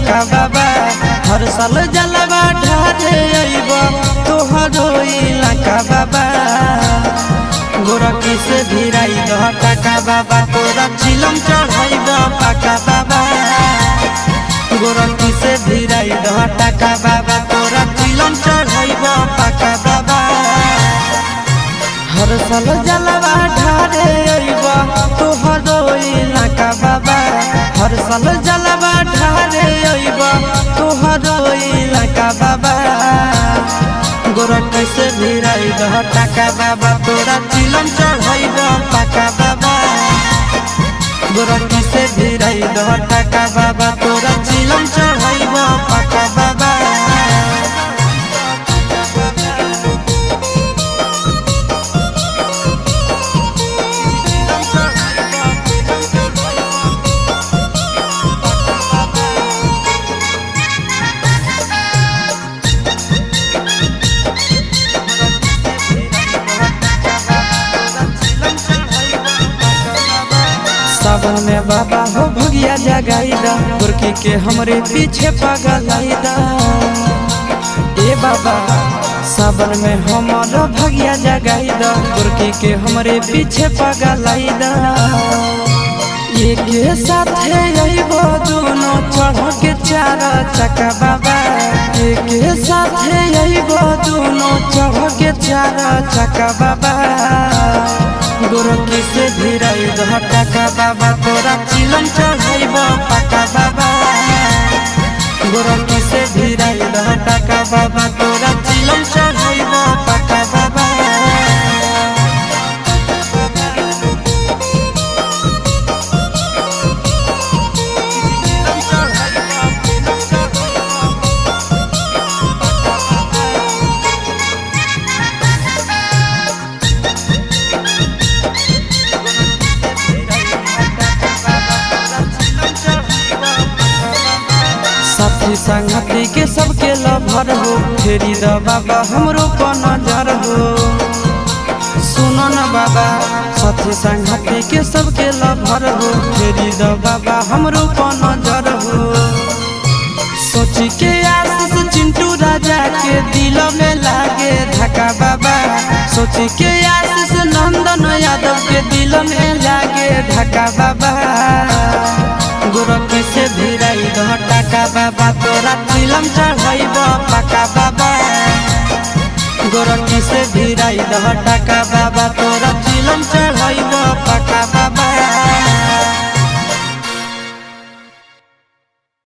इलाका बाबा हर साल जलवा ढारे अइब तोहरो इलाका बाबा गोरखी से भिराई दह टाका बाबा तोरा चिलम चढ़ाइब पाका बाबा गोरखी से भिराई दह टाका बाबा तोरा चिलम चढ़ाइब पाका बाबा हर साल जलवा ढारे अइब तोहरो इलाका बाबा हर साल जलवा ढारे अइब तोहरो इलाका बाबा गोरखी से भिराई दह टाका बाबा तोरा चिलम चढ़ाइब पाका बाबा गोरखी से भिराई दह टाका बाबा तोरा चिलम चढ़ाइब पाका बाबा सावन में बाबा हो भगिया जगाईदा गोरखी के हमरे पीछे पगलाईदा ए बाबा सावन में हमारा भगिया जगाईदा गोरखी के हमरे पीछे पगलाईदा एक साथे अइबो दोनों चढ़ के चार चक्का बाबा एक साथे अइबो दोनों चढ़ के चार चक्का बाबा गोरखी से भिराई दह टाका बाबा तोरा चिलम चढ़ाइब पाका बाबा गोरखी से भिराई दह टाका बाबा तोरा चिलम चढ़ाइब पाका बाबा साथी संगति के सबके लभर हो फेरी द बाबा हमरो पर नजर हो सुनो न बाबा साथी संगति के सबके लभर हो फेरी द बाबा हमरो पर नजर हो सोची के आशीष चिंटू राजा के दिल में लागे धक्का बाबा सोची के आशीष नंदन यादव के दिल में लागे धक्का बाबा गोरखी से भिराई दह टाका बाबा तोरा चिलम चढ़ाइब पाका बाबा गोरखी से भिराई दह टाका बाबा तोरा चिलम